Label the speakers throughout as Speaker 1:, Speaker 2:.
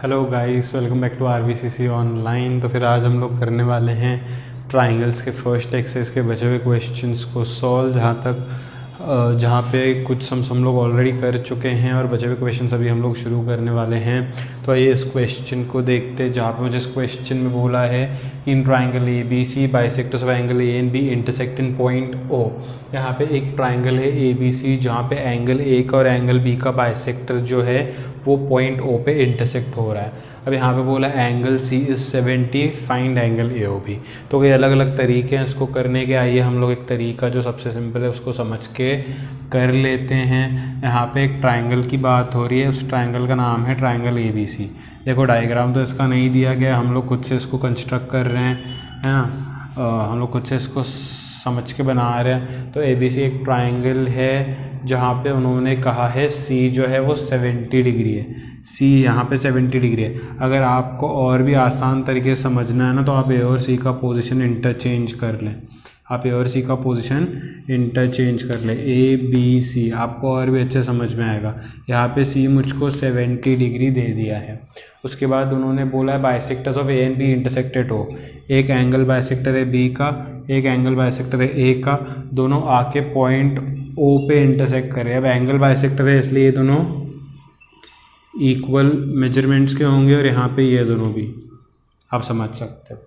Speaker 1: Hello guys, welcome back to RVCC online. तो फिर आज हम लोग करने वाले हैं ट्राइंगल्स के फर्स्ट एक्सरसाइज के बचे हुए क्वेश्चंस को सॉल्व, जहाँ पे कुछ सम्स हम लोग ऑलरेडी कर चुके हैं और बचे हुए क्वेश्चंस अभी हम लोग शुरू करने वाले हैं। तो आइए इस क्वेश्चन को देखते हैं, जहाँ पे मुझे इस क्वेश्चन में बोला है कि in triangle ABC bisectors of angle A and B intersect in point O। यहाँ पे एक ट्राइंगल है ABC जहाँ पे एंगल A का और एंगल B का बाइसेक्टर जो है वो पॉइंट O पे इंटरसेक्ट हो रहा है। अब यहाँ पे बोला angle C is 70, find angle AOB। तो कई अलग अलग तरीके हैं इसको करने के। आइए हम लोग एक तरीका जो सबसे सिंपल है उसको समझ के कर लेते हैं। यहाँ पे एक ट्राइंगल की बात हो रही है, उस ट्राइंगल का नाम है ट्राइंगल ABC। देखो डायग्राम तो इसका नहीं दिया गया, हम लोग खुद से इसको कंस्ट्रक्ट कर रहे हैं, है ना। हम लोग खुद से इसको समझ के बना रहे हैं। तो ABC एक ट्राइंगल है जहाँ पे उन्होंने कहा है C जो है वो 70 डिग्री है। C यहाँ पे 70 डिग्री है। अगर आपको और भी आसान तरीके से समझना है ना, तो आप A और C का पोजीशन इंटरचेंज कर लें। आप A और C का पोजीशन इंटरचेंज कर लें, ABC, आपको और भी अच्छे समझ में आएगा। यहाँ पे C मुझको 70 डिग्री दे दिया है। उसके बाद उन्होंने बोला है bisectors of A and B intersected हो। एक एंगल बाइसेक्टर है B का, एक एंगल बाइसेक्टर है A का, दोनों आके पॉइंट O पे इंटरसेक्ट करें। अब एंगल बाइसेक्टर है इसलिए ये दोनों इक्वल मेजरमेंट्स के होंगे और यहाँ पे ये दोनों भी आप समझ सकते हो।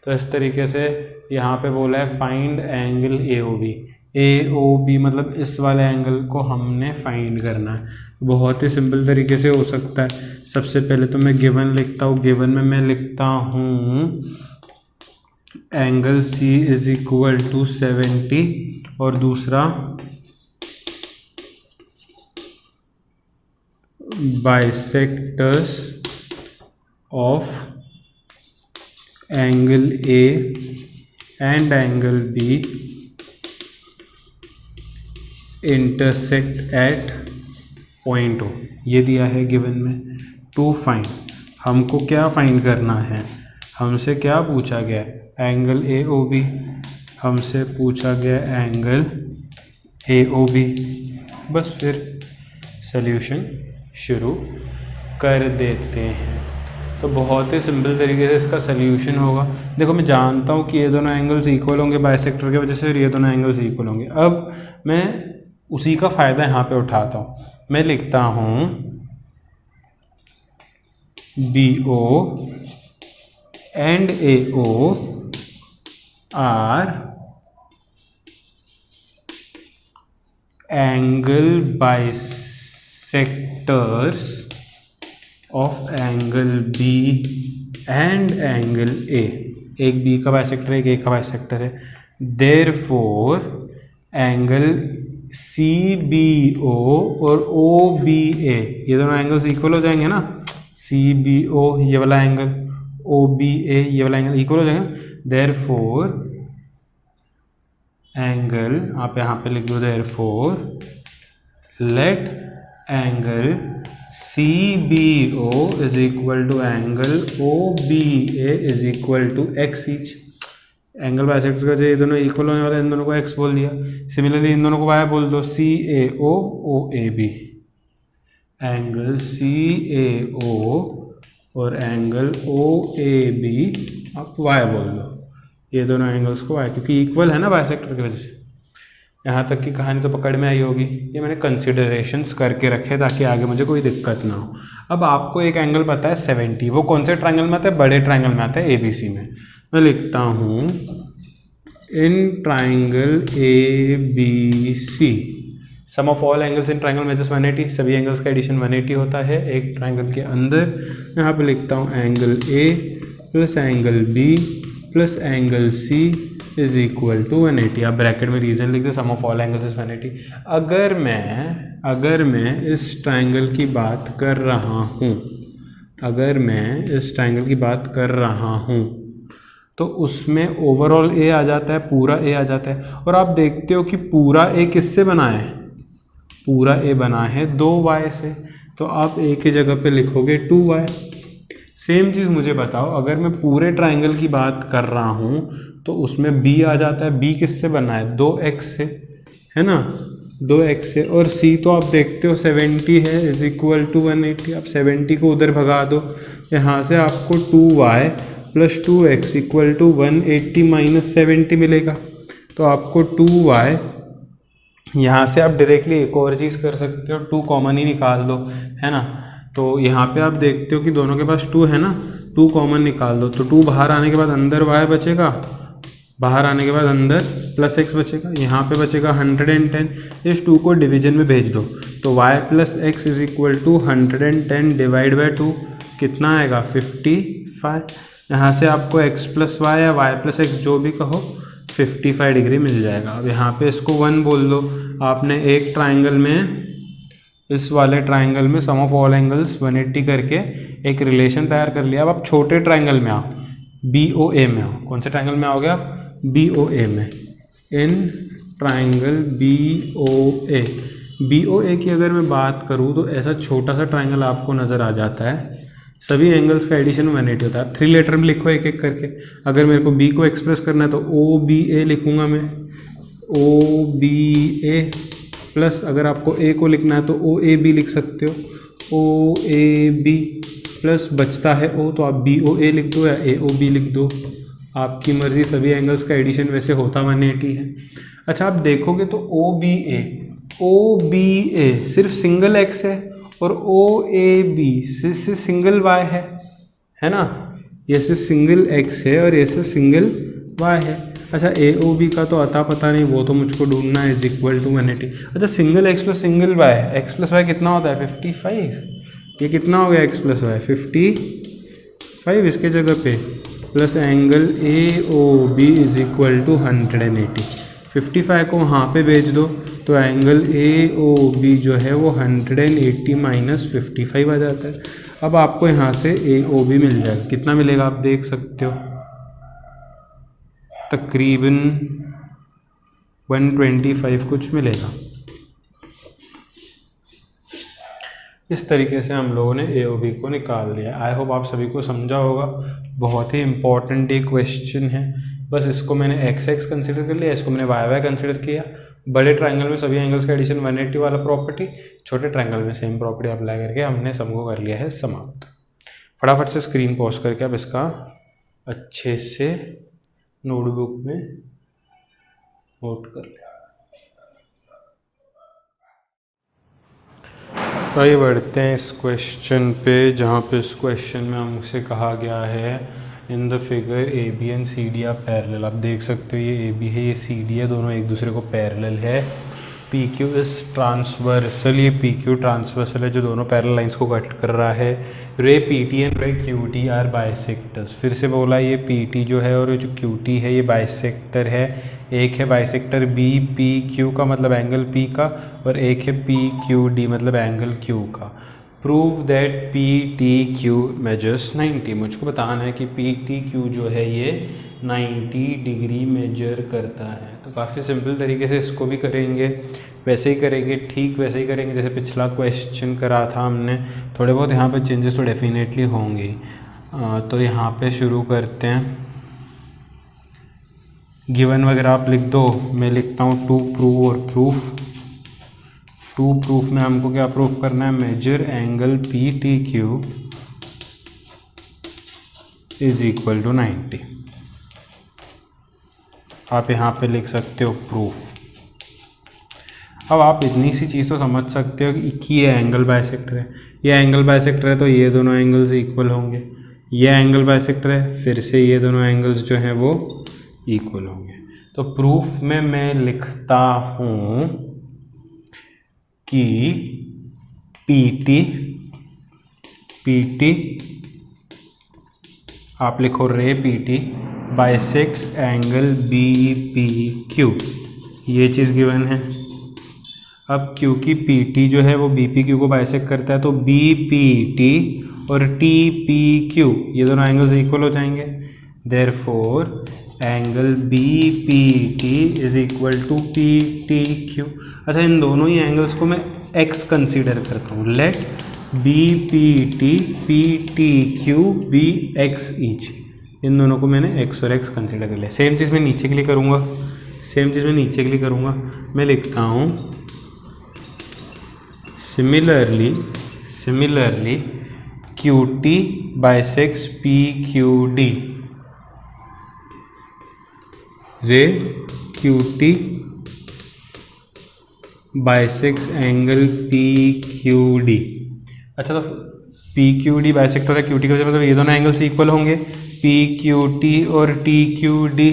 Speaker 1: तो इस तरीके से यहाँ पे बोला है फाइंड एंगल AOB मतलब इस वाले एंगल को हमने फाइंड करना है। बहुत ही सिंपल तरीके से हो सकता है। सबसे पहले तो मैं गिवन लिखता हूँ। गिवन में मैं लिखता हूँ angle C is equal to 70 और दूसरा bisectors of angle A and angle B intersect at point O। ये दिया है गिवन में। टू फाइंड, हमको क्या फाइंड करना है, हमसे क्या पूछा गया, एंगल AOB। हमसे पूछा गया एंगल AOB। बस फिर सॉल्यूशन शुरू कर देते हैं। तो बहुत ही सिंपल तरीके से इसका सॉल्यूशन होगा। देखो मैं जानता हूँ कि ये दोनों एंगल्स इक्वल होंगे बाइसेक्टर की वजह से, और ये दोनों एंगल्स इक्वल होंगे। अब मैं उसी का फ़ायदा यहाँ पे उठाता हूँ। मैं लिखता हूँ BO and AO R angle bisectors of angle B and angle A। एक B का बाइसेक्टर है, एक A का बाइसेक्टर है। देयरफॉर एंगल CBO और OBA, ये दोनों एंगल्स इक्वल हो जाएंगे ना। CBO ये वाला एंगल, OBA ये वाला एंगल इक्वल हो जाएगा। देयरफॉर एंगल, आप यहाँ पे लिख दो therefore let angle CBO is equal to angle OBA is equal to x each. Angle bisector का जो ये दोनों इक्वल होने वाले, इन दोनों को x बोल दिया। सिमिलरली इन दोनों को y बोल दो, CAO OAB। एंगल CAO और एंगल OAB आप y बोल दो। ये दोनों एंगल्स को y, क्योंकि इक्वल है ना बाइसेक्टर की वजह से। यहाँ तक की कहानी तो पकड़ में आई होगी। ये मैंने कंसिडरेशंस करके रखे ताकि आगे मुझे कोई दिक्कत ना हो। अब आपको एक एंगल पता है 70, वो कौन से ट्रायंगल में आता है, बड़े ट्रायंगल में आता है ABC में। मैं लिखता हूँ in triangle ABC sum of all angles in triangle measures 180। सभी एंगल्स का एडिशन 180 होता है एक ट्रायंगल के अंदर। यहाँ पे लिखता हूँ angle A plus angle B plus angle C is equal to 180। आप ब्रैकेट में रीजन लिख दो, sum of all angles is 180। अगर मैं इस ट्रायंगल की बात कर रहा हूँ, अगर मैं इस ट्रायंगल की बात कर रहा हूँ तो उसमें ओवरऑल A आ जाता है, पूरा A आ जाता है। और आप देखते हो कि पूरा A किससे बना है, पूरा A बना है 2y से। तो आप A की जगह पे लिखोगे 2y। सेम चीज़ मुझे बताओ, अगर मैं पूरे ट्रायंगल की बात कर रहा हूँ तो उसमें B आ जाता है। B किससे बना है, 2x से, है ना, 2x से। और C तो आप देखते हो 70 है इज इक्वल टू 180। आप 70 को उधर भगा दो, यहाँ से आपको 2y plus 2x equal to 180 minus 70 मिलेगा। तो आपको 2y, यहाँ से आप डायरेक्टली एक और चीज़ कर सकते हो, 2 कॉमन ही निकाल दो, है ना। तो यहाँ पे आप देखते हो कि दोनों के पास 2 है ना, 2 कॉमन निकाल दो। तो 2 बाहर आने के बाद अंदर y बचेगा, बाहर आने के बाद अंदर प्लस x बचेगा, यहाँ पे बचेगा 110। इस 2 को डिवीजन में भेज दो, तो y plus x is equal to 110 divide by 2 कितना आएगा 55। यहाँ से आपको x प्लस वाई या y प्लस एक्स जो भी कहो 55 डिग्री मिल जाएगा। अब यहाँ पे इसको 1 बोल दो। आपने एक ट्राइंगल में, इस वाले ट्राइंगल में सम ऑफ ऑल एंगल्स 180 करके एक रिलेशन तैयार कर लिया। अब आप छोटे ट्राइंगल में आओ, BOA में आओ। कौन से ट्राइंगल में आओगे आप? BOA में। इन ट्राइंगल BOA की अगर मैं बात करूँ तो ऐसा छोटा सा ट्राइंगल आपको नज़र आ जाता है। सभी एंगल्स का एडिशन 180 होता है। 3 लेटर में लिखो एक एक करके। अगर मेरे को B को एक्सप्रेस करना है तो OBA लिखूँगा मैं, OBA प्लस अगर आपको A को लिखना है तो OAB लिख सकते हो, OAB प्लस बचता है O तो आप BOA लिख दो या AOB लिख दो, आपकी मर्ज़ी। सभी एंगल्स का एडिशन वैसे होता 180 है। अच्छा, आप देखोगे तो OBA सिर्फ सिंगल x है और OAB सिर्फ सिंगल y है ना। ये सिर्फ सिंगल x है और ये सिर्फ सिंगल y है। अच्छा, AOB का तो अता पता नहीं, वो तो मुझको ढूंढना है, इज इक्वल टू 180। अच्छा, single x plus single y, x plus y कितना होता है 55। ये कितना हो गया x प्लस y 55, इसके जगह पे plus angle AOB is equal to 180। 55 को वहाँ पे भेज दो तो एंगल AOB जो है वो 180 माइनस 55 आ जाता है। अब आपको यहाँ से AOB मिल जाएगा, कितना मिलेगा आप देख सकते हो, तकरीबन 125 कुछ मिलेगा। इस तरीके से हम लोगों ने AOB को निकाल दिया। आई होप आप सभी को समझा होगा। बहुत ही इंपॉर्टेंट ये क्वेश्चन है। बस इसको मैंने x कंसिडर कर लिया, इसको मैंने y कंसिडर किया। बड़े ट्रायंगल में सभी एंगल्स का एडिशन 180 वाला प्रॉपर्टी, छोटे ट्रायंगल में सेम प्रॉपर्टी अप्लाई करके हमने सम को कर लिया है समाप्त। फटाफट से स्क्रीन पॉज करके आप इसका अच्छे से नोटबुक में नोट कर लें। तो आइए बढ़ते हैं इस क्वेश्चन पे, जहाँ पे इस क्वेश्चन में हमसे कहा गया है in the figure AB and CD are parallel. आप देख सकते हो ये AB है, ये CD है, दोनों एक दूसरे को पैरेलल है। PQ इस ट्रांसवर्सल, ये PQ ट्रांसवर्सल है जो दोनों पैरेलल लाइंस को कट कर रहा है। रे PT एंड रे QT आर बाइसेक्टर्स। फिर से बोला, ये PT जो है और ये जो QT है ये बाइसेक्टर है। एक है बाइसेक्टर BPQ का मतलब एंगल P का, और एक है PQD मतलब एंगल Q का। Prove that PTQ measures 90। मुझको बताना है कि PTQ जो है ये 90 डिग्री मेजर करता है। तो काफ़ी सिंपल तरीके से इसको भी करेंगे, वैसे ही करेंगे, ठीक वैसे ही करेंगे जैसे पिछला क्वेश्चन करा था हमने। थोड़े बहुत यहाँ पे चेंजेस तो डेफिनेटली होंगे। तो यहाँ पे शुरू करते हैं। गिवन वगैरह आप लिख दो, मैं लिखता हूँ टू प्रूव और प्रूफ। टू प्रूफ में हमको क्या प्रूफ करना है, measure angle PTQ is equal to 90। आप यहाँ पे लिख सकते हो प्रूफ। अब आप इतनी सी चीज़ तो समझ सकते हो कि ये एंगल बाइसेक्टर है, ये एंगल बाइसेक्टर है तो ये दोनों एंगल्स इक्वल होंगे। ये एंगल बाइसेक्टर है, फिर से ये दोनों एंगल्स जो हैं वो इक्वल होंगे। तो प्रूफ में मैं लिखता हूँ कि PT आप लिखो रे PT बाइसेक्स एंगल BPQ, ये चीज़ गिवन है। अब क्योंकि PT जो है वो BPQ को बाइसेक्ट करता है तो BPT और TPQ ये दोनों एंगल्स इक्वल हो जाएंगे। Therefore angle BPT is equal to PTQ। अच्छा, इन दोनों ही एंगल्स को मैं x कंसीडर करता हूँ। Let BPT PTQ be x each. इन दोनों को मैंने x और x कंसीडर कर लिया। सेम चीज़ मैं नीचे के लिए करूँगा, मैं लिखता हूँ similarly Q T bisects P Q D, ray Q T bisects angle P Q D. अच्छा, तो पी क्यू डी बाइसेक्ट होता है क्यू टी का, मतलब ये दोनों एंगल्स इक्वल होंगे, पी क्यू टी और T Q D.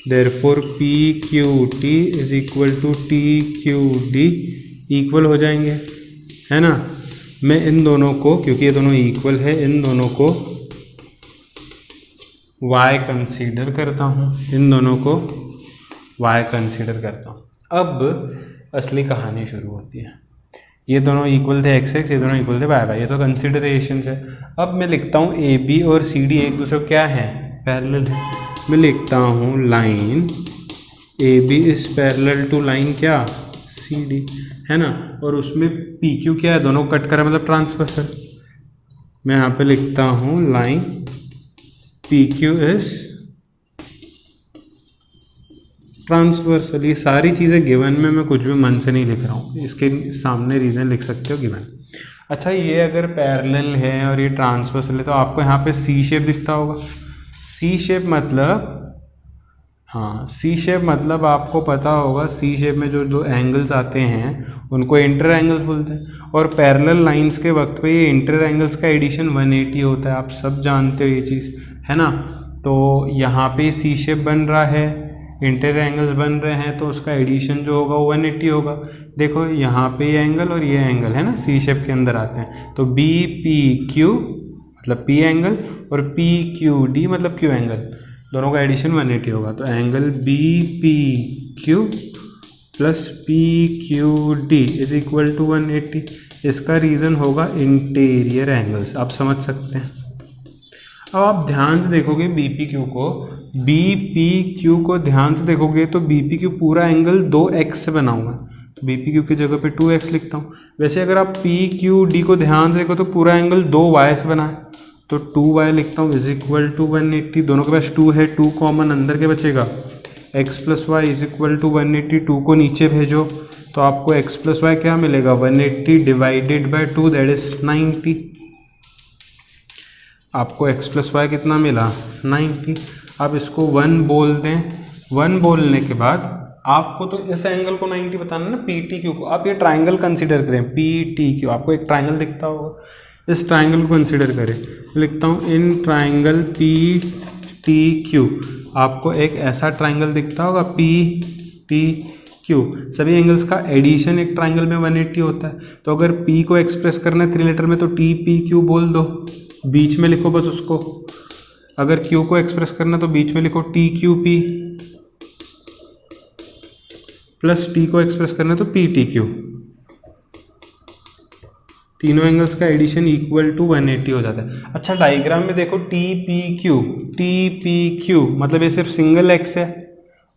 Speaker 1: Therefore P Q T is equal to T Q D equal हो जाएंगे, है ना। मैं इन दोनों को, क्योंकि ये दोनों इक्वल है, इन दोनों को y कंसीडर करता हूँ, इन दोनों को y कंसीडर करता हूँ। अब असली कहानी शुरू होती है। ये दोनों इक्वल थे x x, ये दोनों इक्वल थे y y, ये तो कंसीडरेशन है। अब मैं लिखता हूँ ए बी और सी डी एक दूसरे को क्या है, पैरेलल है। मैं लिखता हूँ line A B is parallel to line क्या, सी डी, है ना। और उसमें पी क्यू क्या है, दोनों कट करा मतलब ट्रांसवर्सल। मैं यहाँ पे लिखता हूँ line P Q is transversal. ये सारी चीज़ें गिवन में, मैं कुछ भी मन से नहीं लिख रहा हूँ, इसके सामने रीज़न लिख सकते हो गिवन। अच्छा, ये अगर पैरेलल है और ये ट्रांसवर्सल है तो आपको यहाँ पे सी शेप दिखता होगा। सी शेप मतलब, हाँ, सी शेप मतलब आपको पता होगा, सी शेप में जो दो एंगल्स आते हैं उनको इंटर एंगल्स बोलते हैं। और पैरेलल लाइंस के वक्त पे ये इंटर एंगल्स का एडिशन 180 होता है, आप सब जानते हो ये चीज़, है ना। तो यहाँ पे सी शेप बन रहा है, इंटर एंगल्स बन रहे हैं, तो उसका एडिशन जो होगा वो 180 होगा। देखो यहाँ पे ये एंगल और ये एंगल, है ना, सी शेप के अंदर आते हैं। तो बी पी क्यू मतलब पी एंगल और पी क्यू डी मतलब क्यू एंगल, दोनों का एडिशन 180 होगा। तो angle B P Q plus P Q D is equal to 180। इसका रीज़न होगा इंटीरियर एंगल्स, आप समझ सकते हैं। अब आप ध्यान से देखोगे बी पी क्यू को, बी पी क्यू को ध्यान से देखोगे तो बी पी क्यू पूरा एंगल 2x से बना हुआ है, तो बी पी क्यू की जगह पे 2x लिखता हूँ। वैसे अगर आप पी क्यू डी को ध्यान से देखो तो पूरा एंगल 2y से बना है, तो 2y लिखता हूँ इज इक्वल टू 180। दोनों के पास 2 है, 2 कॉमन अंदर के बचेगा, x plus y is equal to 180। 2 को नीचे भेजो तो आपको x प्लस वाई क्या मिलेगा, 180 डिवाइडेड बाई 2 दैट इज 90। आपको x प्लस वाई कितना मिला, 90। आप इसको 1 बोल दें। 1 बोलने के बाद आपको तो इस एंगल को 90 बताना ना, पी टी क्यू को। आप ये ट्राइंगल कंसीडर करें, पी टी क्यू, आपको एक ट्राइंगल दिखता होगा, इस ट्राइंगल को कंसीडर करें। लिखता हूँ in triangle P T Q, आपको एक ऐसा ट्राइंगल दिखता होगा पी टी क्यू। सभी एंगल्स का एडिशन एक ट्राइंगल में 180 होता है। तो अगर पी को एक्सप्रेस करना है 3 लेटर में तो टी पी क्यू बोल दो, बीच में लिखो बस उसको। अगर क्यू को एक्सप्रेस करना तो बीच में लिखो T Q P, plus T को एक्सप्रेस करना तो पी टी क्यू। तीनों एंगल्स का एडिशन इक्वल टू 180 हो जाता है। अच्छा, डायग्राम में देखो टी पी क्यू मतलब ये सिर्फ सिंगल एक्स है,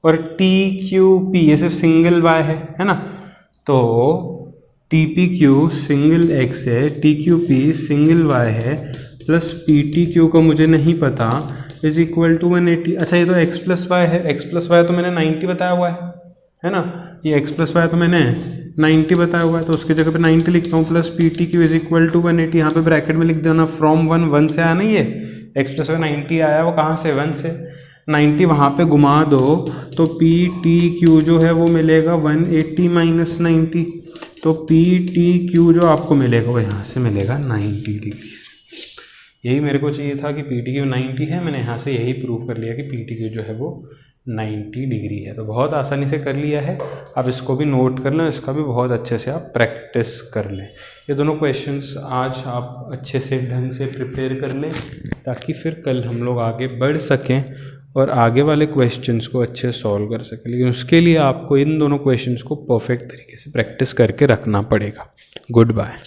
Speaker 1: और टी क्यू पी ये सिर्फ सिंगल वाई है ना। तो T P Q single X है, T Q P single Y है, प्लस पी टी क्यू का मुझे नहीं पता, इज इक्वल टू 180। अच्छा, ये तो एक्स प्लस वाई है, एक्स प्लस वाई तो मैंने 90 बताया हुआ है ना, ये एक्स प्लस वाई तो मैंने 90 बताया हुआ है, तो उसकी जगह पे 90 लिखता हूँ, plus P T Q is equal to 180। यहाँ पे ब्रैकेट में लिख देना फ्रॉम 1 से आया नहीं, ये एक्स प्लस वाई 90 आया, वो कहाँ से, 1 से। 90 वहाँ पे घुमा दो तो पी टी क्यू जो है वो मिलेगा 180 माइनस 90। तो पी टी क्यू जो आपको मिलेगा वो यहाँ से मिलेगा 90 डिग्री। यही मेरे को चाहिए था कि पी टी क्यू 90 है, मैंने यहाँ से यही प्रूव कर लिया कि पी टी क्यू जो है वो 90 डिग्री है। तो बहुत आसानी से कर लिया है, आप इसको भी नोट कर लें, इसका भी बहुत अच्छे से आप प्रैक्टिस कर लें। ये दोनों क्वेश्चंस आज आप अच्छे से ढंग से प्रिपेयर कर लें, ताकि फिर कल हम लोग आगे बढ़ सकें और आगे वाले क्वेश्चंस को अच्छे से सॉल्व कर सकें। लेकिन उसके लिए आपको इन दोनों क्वेश्चंस को परफेक्ट तरीके से प्रैक्टिस करके रखना पड़ेगा। Good bye.